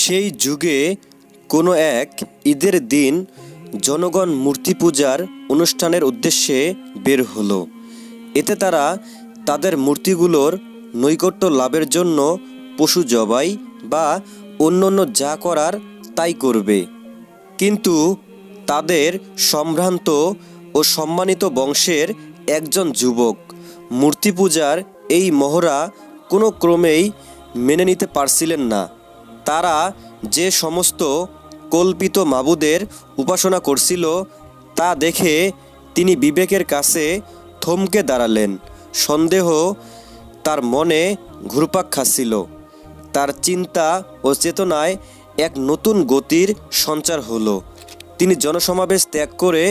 সেই যুগে কোনো এক ঈদের দিন জনগণ মূর্তি পূজার অনুষ্ঠানের উদ্দেশ্যে বের হলো। এতে তারা তাদের মূর্তিগুলোর নৈকট্য লাভের জন্য পশু জবাই বা অন্যান্য যা করার তাই করবে। কিন্তু তাদের সম্ভ্রান্ত ও সম্মানিত বংশের একজন যুবক মূর্তি পূজার এই মহড়া কোনো ক্রমেই মেনে নিতে পারছিলেন না। তারা যে সমস্ত কল্পিত মাবুদের উপাসনা করছিল তা দেখে তিনি বিবেকের কাছে থমকে দাঁড়ালেন। সন্দেহ তার মনে ঘুরপাক খাচ্ছিল। তার চিন্তা ও চেতনায় এক নতুন গতির সঞ্চার হলো। তিনি জনসমাবেশ ত্যাগ করে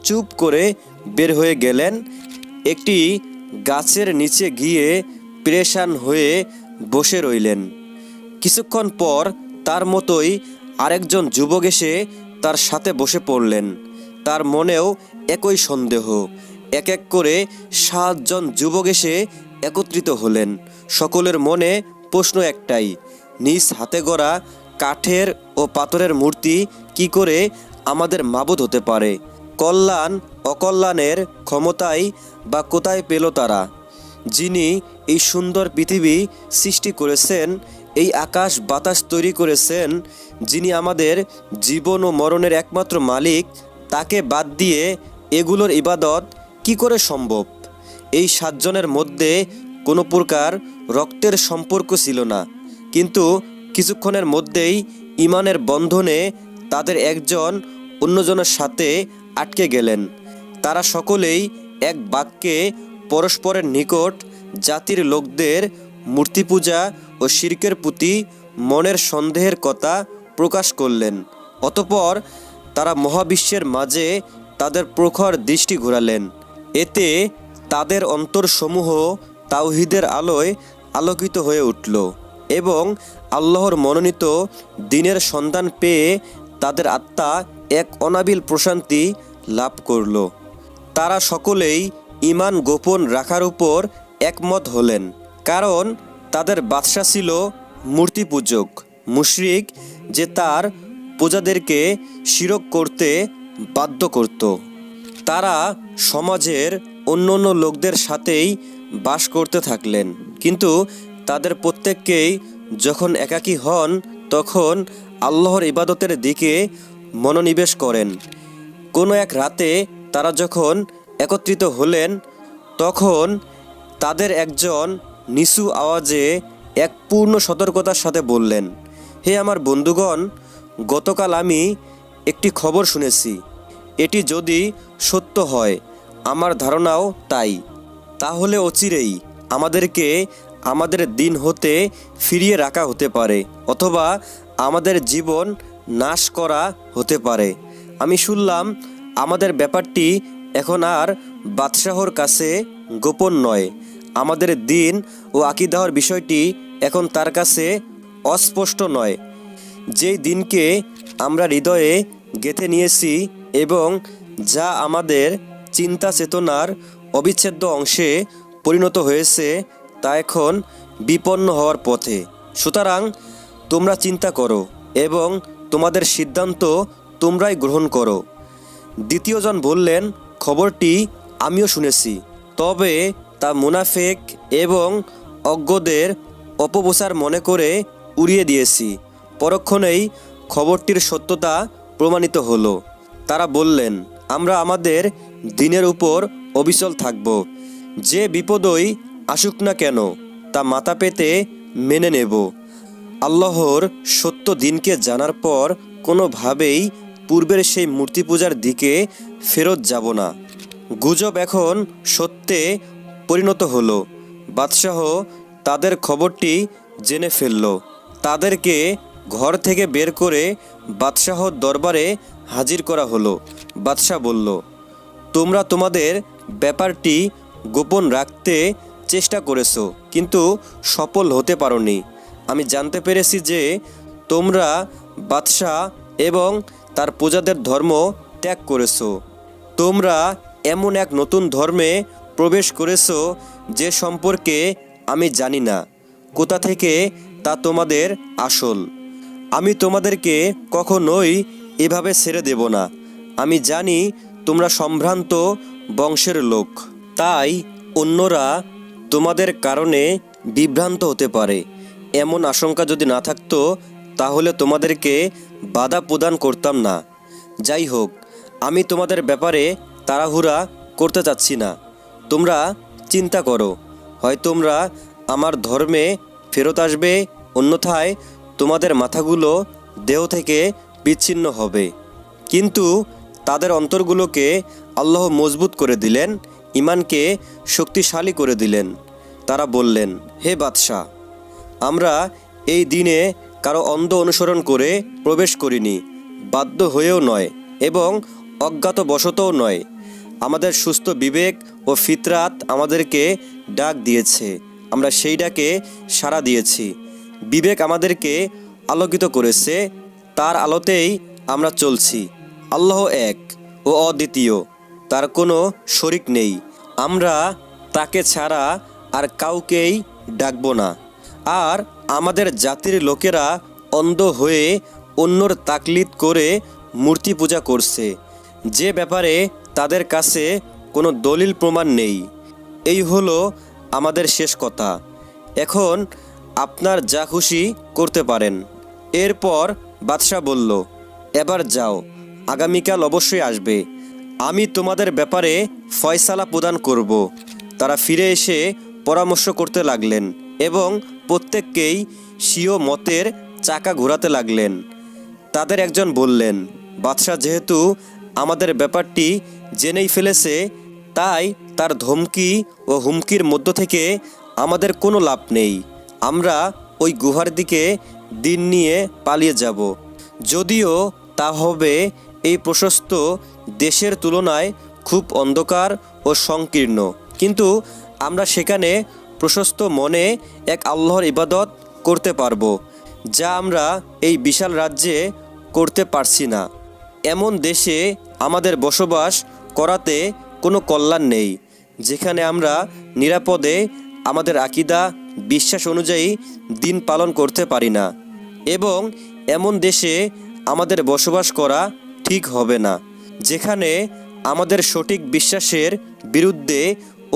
চুপ করে বের হয়ে গেলেন। একটি গাছের নিচে গিয়ে পেরেশান হয়ে বসে রইলেন। কিছুক্ষণ পর তার মতোই আরেকজন যুবক এসে তার সাথে বসে পড়লেন। তার মনেও একই সন্দেহ। এক এক করে 7 জন যুবক এসে একত্রিত হলেন। সকলের মনে প্রশ্ন একটাই, নিজ হাতে গড়া কাঠের ও পাথরের মূর্তি কি করে আমাদের মাবুদ হতে পারে? কল্যাণ অকল্যাণের ক্ষমতাই বা কোথায় পেল তারা? যিনি এই সুন্দর পৃথিবী সৃষ্টি করেছেন, এই আকাশ বাতাস তৈরি করেছেন, যিনি আমাদের জীবন ও মরণের একমাত্র মালিক, তাকে বাদ দিয়ে এগুলোর ইবাদত কি করে সম্ভব? এই 7 জনের মধ্যে কোনো প্রকার রক্তের সম্পর্ক ছিল না, কিন্তু কিছুক্ষণের মধ্যেই ঈমানের বন্ধনে তাদের একজন অন্যজনের সাথে আটকে গেলেন। তারা সকলেই এক বাক্যে পরস্পরের নিকট জাতির লোকদের মূর্তি পূজা ও শিরকের প্রতি মনের সন্দেহের কথা প্রকাশ করলেন। অতঃপর তারা মহাবিশ্বের মাঝে তাদের প্রখর দৃষ্টি ঘোরালেন। এতে তাদের অন্তরসমূহ তাওহীদের আলোয় আলোকিত হয়ে উঠল এবং আল্লাহর মনোনীত দ্বীনের সন্ধান পেয়ে তাদের আত্মা এক অনাবিল প্রশান্তি লাভ করল। তারা সকলেই ঈমান গোপন রাখার উপর একমত হলেন, কারণ তাদের বাদশা ছিল মূর্তি পূজক মুশরিক, যে তার প্রজাদেরকে শিরক করতে বাধ্য করত। তারা সমাজের অন্যান্য লোকদের সাথেই বাস করতে থাকলেন, কিন্তু তাদের প্রত্যেককেই যখন একাকী হন তখন আল্লাহর ইবাদতের দিকে মনোনিবেশ করেন। কোনো এক রাতে তারা যখন একত্রিত হলেন তখন তাদের একজন নিচু আওয়াজে এক পূর্ণ সতর্কতার সাথে বললেন, হে আমার বন্ধুগণ, গতকাল আমি একটি খবর শুনেছি। এটি যদি সত্য হয়, আমার ধারণাও তাই, তাহলে অচিরেই আমাদেরকে আমাদের দিন হতে ফিরিয়ে রাখা হতে পারে, অথবা আমাদের জীবন নাশ করা হতে পারে। আমি শুনলাম আমাদের ব্যাপারটি এখন আর বাদশাহর কাছে গোপন নয়। আমাদের দিন ও আকীদাহর বিষয়টি এখন তার কাছে অস্পষ্ট নয়। যেই দিনকে আমরা হৃদয়ে গেঁথে নিয়েছি এবং যা আমাদের চিন্তা চেতনার অবিচ্ছেদ্য অংশে পরিণত হয়েছে, তা এখন বিপন্ন হওয়ার পথে। সুতরাং তোমরা চিন্তা করো এবং তোমাদের সিদ্ধান্ত তোমরাই গ্রহণ করো। দ্বিতীয়জন বললেন, খবরটি আমিও শুনেছি, তবে তা মুনাফিক এবং অজ্ঞদের অপপ্রচার মনে করে উড়িয়ে দিয়েছি। পরক্ষণেই খবরটির সত্যতা প্রমাণিত হলো। তারা বললেন, আমরা আমাদের দ্বীনের উপর অবিচল থাকব। যে বিপদই আসুক না কেন তা মাথা পেতে মেনে নেব। আল্লাহর সত্য দিনকে জানার পর কোনোভাবেই পূর্বের সেই মূর্তি পূজার দিকে ফেরত যাব না। গুজব এখন সত্যে পরিণত হলো। বাদশাহ তাদের খবরটি জেনে ফেলল। তাদেরকে ঘর থেকে বের করে বাদশাহর দরবারে হাজির করা হলো। বাদশাহ বলল, তোমরা তোমাদের ব্যাপারটি গোপন রাখতে চেষ্টা করেছো, কিন্তু সফল হতে পারোনি। আমি জানতে পেরেছি যে তোমরা বাদশাহ এবং তার প্রজাদের ধর্ম ত্যাগ করেছো। তোমরা এমন এক নতুন ধর্মে প্রবেশ করেছো যে সম্পর্কে আমি জানি না কোথা থেকে তা তোমাদের আসল। আমি তোমাদেরকে কখনোই এভাবে ছেড়ে দেব না। আমি জানি তোমরা সম্ভ্রান্ত বংশের লোক, তাই অন্যরা তোমাদের কারণে বিভ্রান্ত হতে পারে। এমন আশঙ্কা যদি না থাকতো তাহলে তোমাদেরকে বাধা প্রদান করতাম না। যাই হোক, আমি তোমাদের ব্যাপারে তাড়াহুড়া করতে চাচ্ছি না। তোমরা চিন্তা করো, হয় তোমরা আমার ধর্মে ফেরত আসবে, অন্যথায় তোমাদের মাথাগুলো দেহ থেকে বিচ্ছিন্ন হবে। কিন্তু তাদের অন্তরগুলোকে আল্লাহ মজবুত করে দিলেন, ঈমানকে শক্তিশালী করে দিলেন। তারা বললেন, হে বাদশাহ, আমরা এই দিনে কারো অন্ধ অনুসরণ করে প্রবেশ করিনি, বাধ্য হয়েও নয় এবং অজ্ঞাতবশতও নয়। আমাদের সুস্থ বিবেক ও ফিতরাত আমাদেরকে ডাক দিয়েছে, আমরা সেই ডাকে সাড়া দিয়েছি। বিবেক আমাদেরকে আলোকিত করেছে, তার আলোতেই আমরা চলছি। আল্লাহ এক ও অদ্বিতীয়, তার কোনো শরিক নেই। আমরা তাকে ছাড়া আর কাউকেই ডাকব না। আর আমাদের জাতির লোকেরা অন্ধ হয়ে অন্যর তাকলিদ করে মূর্তি পূজা করছে, যে ব্যাপারে তাদের কাছে কোনো দলিল প্রমাণ নেই। এই হলো আমাদের শেষ কথা। এখন আপনার যা খুশি করতে পারেন। এরপর বাদশাহ বলল, এবার যাও, আগামীকাল অবশ্যই আসবে, আমি তোমাদের ব্যাপারে ফয়সালা প্রদান করব। তারা ফিরে এসে পরামর্শ করতে লাগলেন এবং প্রত্যেককেই স্বীয় মতের চাকা ঘোরাতে লাগলেন। তাদের একজন বললেন, বাদশাহ যেহেতু আমাদের ব্যাপারটি জেনেই ফেলেছে, তাই তার ধমকি ও হুমকির মধ্য থেকে আমাদের কোনো লাভ নেই। আমরা ওই গুহার দিকে দিন নিয়ে পালিয়ে যাব। যদিও তা হবে এই প্রশস্ত দেশের তুলনায় খুব অন্ধকার ও সংকীর্ণ, কিন্তু আমরা সেখানে প্রশস্ত মনে এক আল্লাহর ইবাদত করতে পারবো, যা আমরা এই বিশাল রাজ্যে করতে পারছি না। এমন দেশে আমাদের বসবাস করাতে কোনো কল্যাণ নেই, যেখানে আমরা নিরাপদে আমাদের আকীদা বিশ্বাস অনুযায়ী দিন পালন করতে পারি না। এবং এমন দেশে আমাদের বসবাস করা ঠিক হবে না, যেখানে আমাদের সঠিক বিশ্বাসের বিরুদ্ধে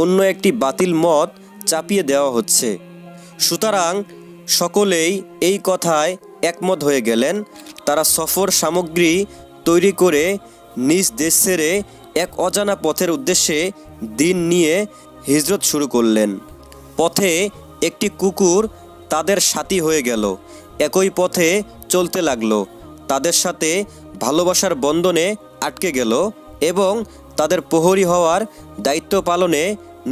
অন্য একটি বাতিল মত চাপিয়ে দেওয়া হচ্ছে। সুতরাং সকলেই এই কথায় একমত হয়ে গেলেন। তারা সফর সামগ্রী তৈরি করে নিজ দেশ ছেড়ে এক অজানা পথের উদ্দেশ্যে দিন নিয়ে হিজরত শুরু করলেন। পথে একটি কুকুর তাদের সাথী হয়ে গেল, একই পথে চলতে লাগলো, তাদের সাথে ভালোবাসার বন্ধনে আটকে গেল এবং তাদের প্রহরী হওয়ার দায়িত্ব পালনে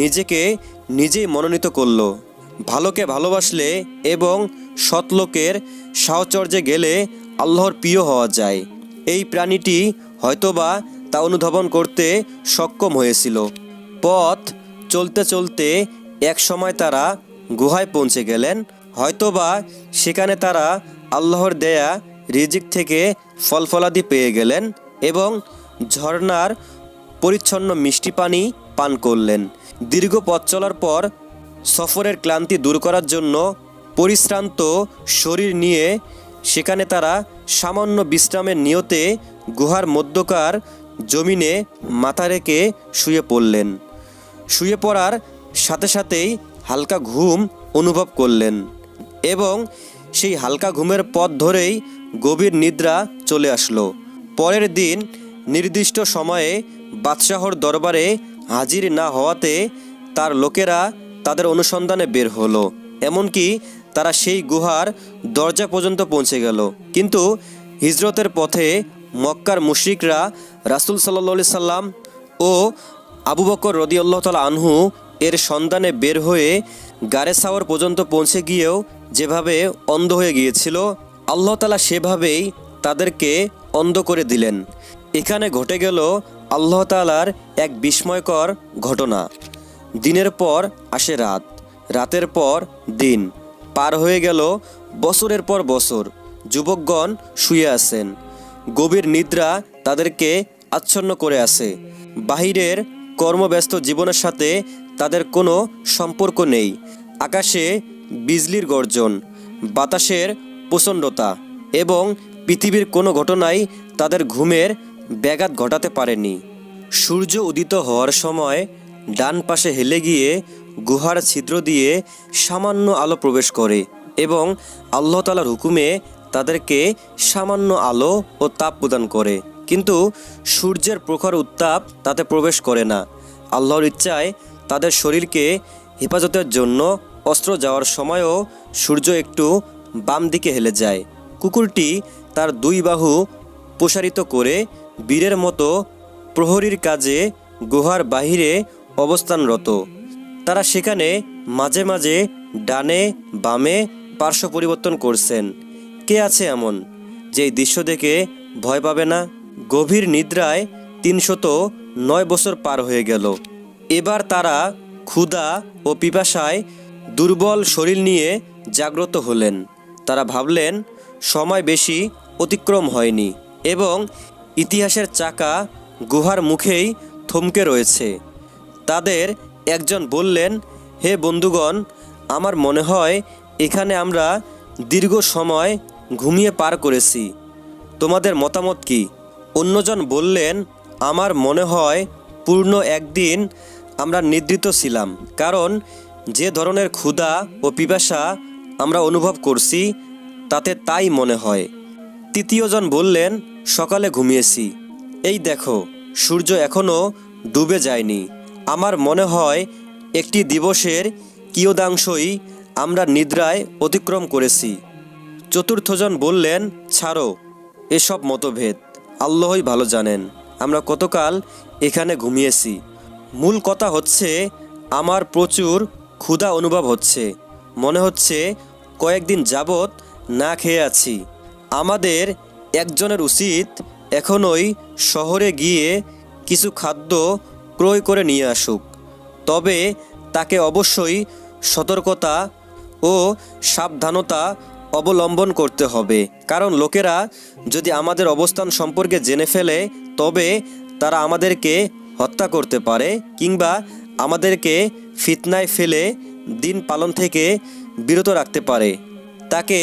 নিজেকে নিজেই মনোনীত করল। ভালোকে ভালোবাসলে এবং সৎ লোকের সাহচর্যে গেলে আল্লাহর প্রিয় হওয়া যায়। এই প্রাণীটি হয়তোবা তা অনুধাবন করতে সক্ষম হয়েছিল। পথ চলতে চলতে এক সময় তারা গুহায় পৌঁছে গেলেন। হয়তোবা সেখানে তারা আল্লাহর দেয়া রিজিক থেকে ফলফলাদি পেয়ে গেলেন এবং ঝর্ণার পরিচ্ছন্ন মিষ্টি পানি পান করলেন। দীর্ঘ পথ চলার পর সফরের ক্লান্তি দূর করার জন্য পরিশ্রান্ত শরীর নিয়ে সেখানে তারা সামান্য বিশ্রামের নিয়তে গুহার মধ্যকার জমিনে মাথা রেখে শুয়ে পড়লেন। শুয়ে পড়ার সাথে সাথেই হালকা ঘুম অনুভব করলেন এবং সেই হালকা ঘুমের পথ ধরেই গভীর নিদ্রা চলে আসলো। পরের দিন নির্দিষ্ট সময়ে বাদশাহর দরবারে হাজির না হওয়াতে তার লোকেরা তাদের অনুসন্ধানে বের হলো। এমনকি তারা সেই গুহার দরজা পর্যন্ত পৌঁছে গেল। কিন্তু হিজরতের পথে মক্কার মুশরিকরা রাসূল সাল্লাল্লাহু সাল্লাম ও আবু বকর রাদিয়াল্লাহু তাআলা আনহু এর সন্ধানে বের হয়ে গারে সাওয়ার পর্যন্ত পৌঁছে গিয়েও যেভাবে অন্ধ হয়ে গিয়েছিল, আল্লাহ তাআলা সেভাবেই তাদেরকে অন্ধ করে দিলেন। এখানে ঘটে গেল আল্লাহ তাআলার এক বিস্ময়কর ঘটনা। দিনের পর আসে রাত, রাতের পর দিন, পার হয়ে গেল বছরের পর বছর। যুবকগণ শুয়ে আছেন, গভীর নিদ্রা তাদেরকে আচ্ছন্ন করে আছে। বাহিরের কর্মব্যস্ত জীবনের সাথে তাদের কোনো সম্পর্ক নেই। আকাশে বিজলির গর্জন, বাতাসের প্রচণ্ডতা এবং পৃথিবীর কোনো ঘটনাই তাদের ঘুমের ব্যাঘাত ঘটাতে পারেনি। সূর্য উদিত হওয়ার সময় ডান পাশে হেলে গিয়ে গুহার ছিদ্র দিয়ে সামান্য আলো প্রবেশ করে এবং আল্লাহ তাআলার হুকুমে তাদেরকে সামান্য আলো ও তাপ প্রদান করে, কিন্তু সূর্যের প্রখর উত্তাপ তাতে প্রবেশ করে না। আল্লাহর ইচ্ছায় তাদের শরীরকে হেফাজতের জন্য অস্ত্র যাওয়ার সময়ও সূর্য একটু বাম দিকে হেলে যায়। কুকুরটি তার দুই বাহু প্রসারিত করে বীরের মতো প্রহরীর কাজে গুহার বাহিরে অবস্থানরত। তারা সেখানে মাঝে মাঝে ডানে বামে পার্শ্ব পরিবর্তন করছেন। কে আছে এমন যে এই দৃশ্য দেখে ভয় পাবে না? গভীর নিদ্রায় 309 বছর পার হয়ে গেল। এবার তারা ক্ষুধা ও পিপাসায় দুর্বল শরীর নিয়ে জাগ্রত হলেন। তারা ভাবলেন সময় বেশি অতিক্রম হয়নি এবং ইতিহাসের চাকা গুহার মুখেই থমকে রয়েছে। তাদের একজন বললেন, হে বন্ধুগণ, আমার মনে হয় এখানে আমরা দীর্ঘ সময় ঘুমিয়ে পার করেছি। তোমাদের মতামত কি? অন্যজন বললেন, আমার মনে হয় পূর্ণ একদিন আমরা নিদ্রিত ছিলাম, কারণ যে ধরনের ক্ষুধা ও পিপাসা আমরা অনুভব করছি তাতে তাই মনে হয়। তৃতীয়জন বললেন, সকালে ঘুমিয়েছি, এই দেখো সূর্য এখনও ডুবে যায়নি। আমার মনে হয় একটি দিবসের কিয়দাংশই আমরা নিদ্রায় অতিক্রম করেছি। চতুর্থজন বললেন, ছাড়ো এসব মতভেদ, আল্লাহই ভালো জানেন আমরা কতকাল এখানে ঘুমিয়েছি। মূল কথা হচ্ছে আমার প্রচুর ক্ষুধা অনুভব হচ্ছে, মনে হচ্ছে কয়েকদিন যাবৎ না খেয়ে আছি। আমাদের একজনের উচিত এখনই শহরে গিয়ে কিছু খাদ্য ক্রয় করে নিয়ে আসুক, তবে তাকে অবশ্যই সতর্কতা ও সাবধানতা অবলম্বন করতে হবে, কারণ লোকেরা যদি আমাদের অবস্থান সম্পর্কে জেনে ফেলে তবে তারা আমাদেরকে হত্যা করতে পারে কিংবা আমাদেরকে ফিতনায় ফেলে দিন পালন থেকে বিরত রাখতে পারে। তাকে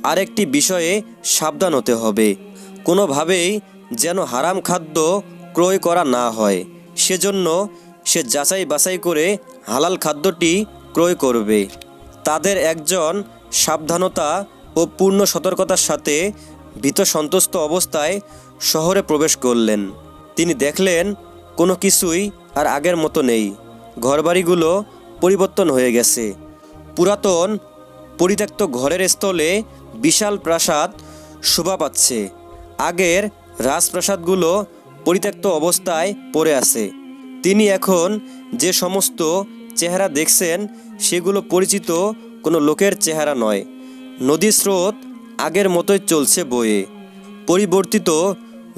আরেকটি বিষয়ে সাবধান হতে হবে, কোনোভাবেই যেন হারাম খাদ্য ক্রয় করা না হয়। সেজন্য সে যাচাই বাছাই করে হালাল খাদ্যটি ক্রয় করবে। তাদের একজন সাবধানতা ও পূর্ণ সতর্কতার সাথে ভীত সন্ত্রস্ত অবস্থায় শহরে প্রবেশ করলেন। তিনি দেখলেন কোনো কিছুই আর আগের মতো নেই। ঘরবাড়িগুলো পরিবর্তন হয়ে গেছে। পুরাতন পরিত্যক্ত ঘরের স্থলে বিশাল প্রাসাদ শোভা পাচ্ছে। আগের রাজপ্রাসাদগুলো পরিত্যক্ত অবস্থায় পড়ে আছে। তিনি এখন যে সমস্ত চেহারা দেখছেন সেগুলো পরিচিত কোনো লোকের চেহারা নয়। নদীর স্রোত আগের মতোই চলছে বয়ে, পরিবর্তিত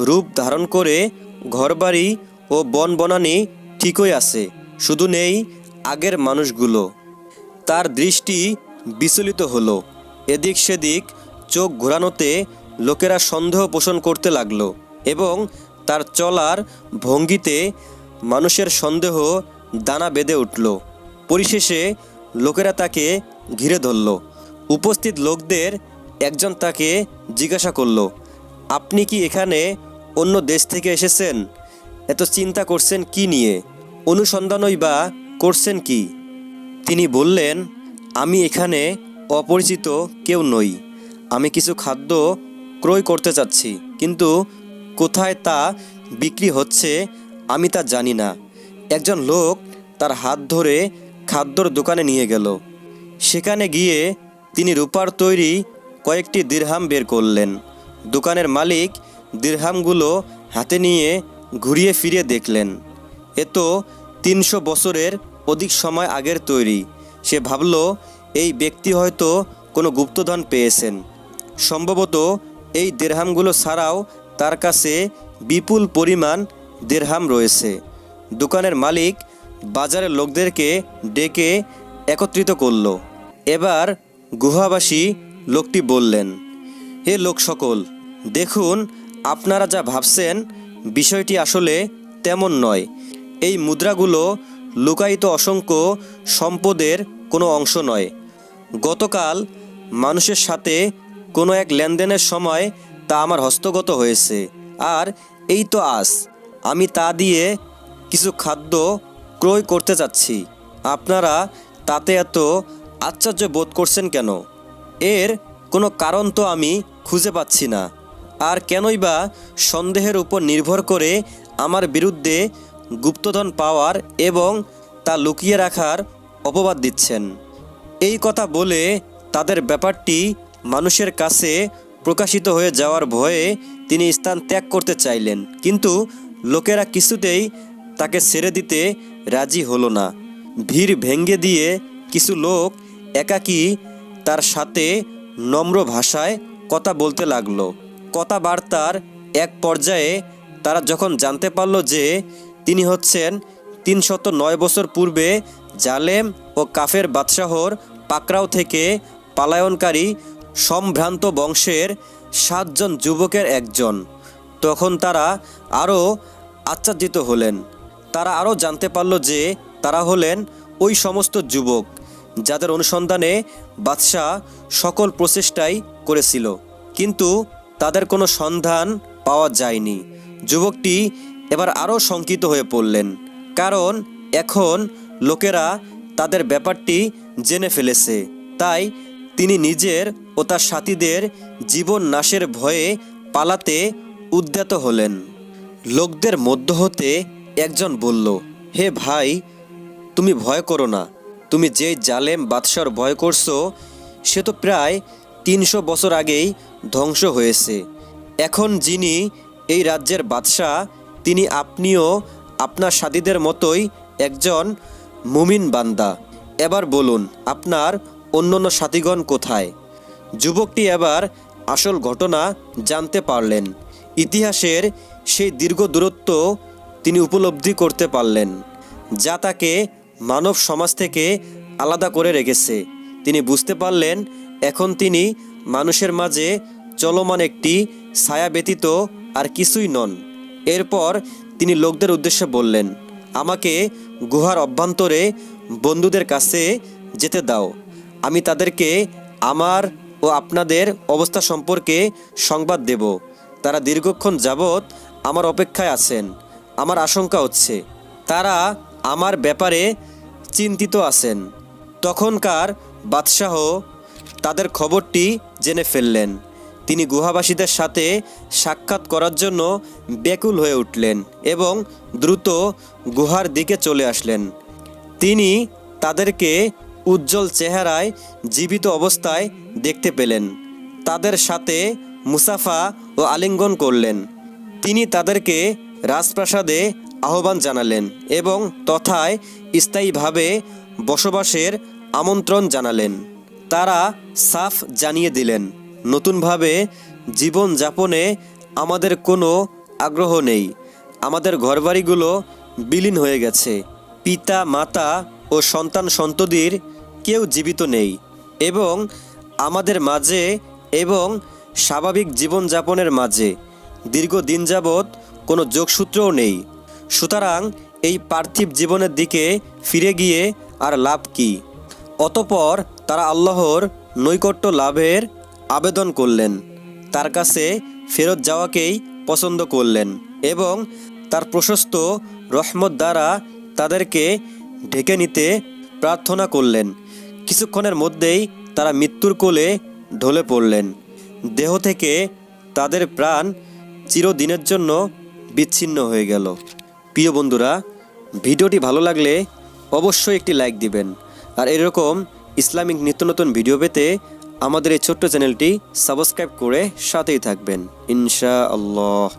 রূপ ধারণ করে ঘরবাড়ি ও বনবনানি ঠিকই আছে, শুধু নেই আগের মানুষগুলো। তার দৃষ্টি বিচলিত হলো। এদিক সেদিক চোখ ঘোরানোতে লোকেরা সন্দেহ পোষণ করতে লাগলো এবং তার চলার ভঙ্গিতে মানুষের সন্দেহ দানা বেঁধে উঠল। পরিশেষে লোকেরা তাকে ঘিরে ধরল। উপস্থিত লোকদের একজন তাকে জিজ্ঞাসা করল, আপনি কি এখানে অন্য দেশ থেকে এসেছেন? এত চিন্তা করছেন কি নিয়ে? অনুসন্ধানই বা করছেন কি? তিনি বললেন, আমি এখানে অপরিচিত কেউ নই। আমি কিছু খাদ্য ক্রয় করতে চাচ্ছি, কিন্তু কোথায় তা বিক্রি হচ্ছে আমি তা জানি না। একজন লোক তার হাত ধরে খাদ্যর দোকানে নিয়ে গেল। সেখানে গিয়ে তিনি রূপার তৈরি কয়েকটি দিরহাম বের করলেন। দোকানের মালিক দিরহামগুলো হাতে নিয়ে ঘুরিয়ে ফিরিয়ে দেখলেন। এ তো 300 বছরের অধিক সময় আগের তৈরি। সে ভাবল এই ব্যক্তি হয়তো কোনো গুপ্তধন পেয়েছেন। সম্ভবত এই দিরহামগুলো ছাড়াও তার কাছে বিপুল পরিমাণ দিরহাম রয়েছে। দোকানের মালিক বাজারের লোকদেরকে ডেকে একত্রিত করল। এবার গুহাবাসী লোকটি বললেন, হে লোক সকল, দেখুন আপনারা যা ভাবছেন বিষয়টি আসলে তেমন নয়। এই মুদ্রাগুলো লুকায়িত অসংখ্য সম্পদের কোনো অংশ নয়। গতকাল মানুষের সাথে কোনো এক লেনদেনের সময় তা আমার হস্তগত হয়েছে, আর এই তো আজ আমি তা দিয়ে কিছু খাদ্য ক্রয় করতে যাচ্ছি। আপনারা তাতে এত আশ্চর্য বোধ করছেন কেন? এর কোনো কারণ তো আমি খুঁজে পাচ্ছি না। আর কেনই বা সন্দেহের উপর নির্ভর করে আমার বিরুদ্ধে গুপ্তধন পাওয়ার এবং তা লুকিয়ে রাখার অপবাদ দিচ্ছেন? এই কথা বলে তাদের ব্যাপারটি মানুষের কাছে প্রকাশিত হয়ে যাওয়ার ভয়ে তিনি স্থান ত্যাগ করতে চাইলেন, কিন্তু লোকেরা কিছুতেই তাকে ছেড়ে দিতে রাজি হলো না। ভিড় ভেঙে দিয়ে কিছু লোক একাকী তার সাথে নম্র ভাষায় কথা বলতে লাগলো। কথাবার্তার এক পর্যায়ে তারা যখন জানতে পারল যে তিনি হচ্ছেন 309 বছর পূর্বে জালেম ও কাফের বাদশাহর পাকড়াও থেকে পালায়নকারী সম্ভ্রান্ত বংশের 7 জন যুবকের একজন, তখন তারা আরও আশ্চর্যিত হলেন। তারা আরও জানতে পারল যে তারা হলেন ওই সমস্ত যুবক যাদের অনুসন্ধানে বাদশাহ সকল প্রচেষ্টাই করেছিল, কিন্তু তাদের কোনো সন্ধান পাওয়া যায়নি। যুবকটি এবার আরও শঙ্কিত হয়ে পড়লেন, কারণ এখন লোকেরা তাদের ব্যাপারটি জেনে ফেলেছে। তাই তিনি নিজের ও তার সাথীদের জীবন নাশের ভয়ে পালাতে উদ্যত হলেন। লোকদের মধ্য হতে একজন বলল, হে ভাই, তুমি ভয় করো না। তুমি যেই জালেম বাদশার ভয় করছো সে তো প্রায় 300 বছর আগেই ধ্বংস হয়েছে। এখন যিনি এই রাজ্যের বাদশাহ তিনি আপনিও আপনার সাথীদের মতোই একজন মুমিন বান্দা। এবার বলুন, আপনার অন্যান্য সাথীগণ কোথায়? যুবকটি এবার আসল ঘটনা জানতে পারলেন। ইতিহাসের সেই দীর্ঘ দূরত্ব তিনি উপলব্ধি করতে পারলেন, যা তাকে মানব সমাজ থেকে আলাদা করে রেখেছে। তিনি বুঝতে পারলেন এখন তিনি মানুষের মাঝে চলমান একটি ছায়া ব্যতীত আর কিছুই নন। এরপর তিনি লোকদের উদ্দেশ্যে বললেন, আমাকে গুহার অভ্যন্তরে বন্ধুদের কাছে যেতে দাও। আমি তাদেরকে আমার ও আপনাদের অবস্থা সম্পর্কে সংবাদ দেব। তারা দীর্ঘক্ষণ যাবৎ আমার অপেক্ষায় আছেন। আমার আশঙ্কা হচ্ছে তারা আমার ব্যাপারে চিন্তিত আছেন। তখনকার বাদশাহ তাদের খবরটি জেনে ফেললেন। তিনি গুহাবাসীদের সাথে সাক্ষাৎ করার জন্য ব্যাকুল হয়ে উঠলেন এবং দ্রুত গুহার দিকে চলে আসলেন। তিনি তাদেরকে উজ্জ্বল চেহারায় জীবিত অবস্থায় দেখতে পেলেন। তাদের সাথে মুসাফা ও আলিঙ্গন করলেন। তিনি তাদেরকে রাজপ্রাসাদে আহ্বান জানালেন এবং তথায় স্থায়ীভাবে বসবাসের আমন্ত্রণ জানালেন। তারা সাফ জানিয়ে দিলেন, নতুনভাবে জীবন যাপনে আমাদের কোনো আগ্রহ নেই। আমাদের ঘরবাড়িগুলো বিলীন হয়ে গেছে। পিতা মাতা ও সন্তান সন্ততির কেউ জীবিত নেই এবং আমাদের মাঝে এবং স্বাভাবিক জীবনযাপনের মাঝে দীর্ঘদিন যাবৎ কোনো যোগসূত্রও নেই। সুতরাং এই পার্থিব জীবনের দিকে ফিরে গিয়ে আর লাভ কি? অতঃপর তারা আল্লাহর নৈকট্য লাভের আবেদন করলেন, তার কাছে ফেরত যাওয়াকেই পছন্দ করলেন এবং তার প্রশস্ত রহমত দ্বারা তাদেরকে ঢেকে নিতে প্রার্থনা করলেন। কিছুক্ষণের মধ্যেই তারা মৃত্যুর কোলে ঢলে পড়লেন। দেহ থেকে তাদের প্রাণ চিরদিনের জন্য বিচ্ছিন্ন হয়ে গেল। প্রিয় বন্ধুরা, ভিডিওটি ভালো লাগলে অবশ্যই একটি লাইক দিবেন, আর এরকম ইসলামিক নিত্য নতুন ভিডিও পেতে আমাদের এই ছোট্ট চ্যানেলটি সাবস্ক্রাইব করে সাথেই থাকবেন ইনশাআল্লাহ।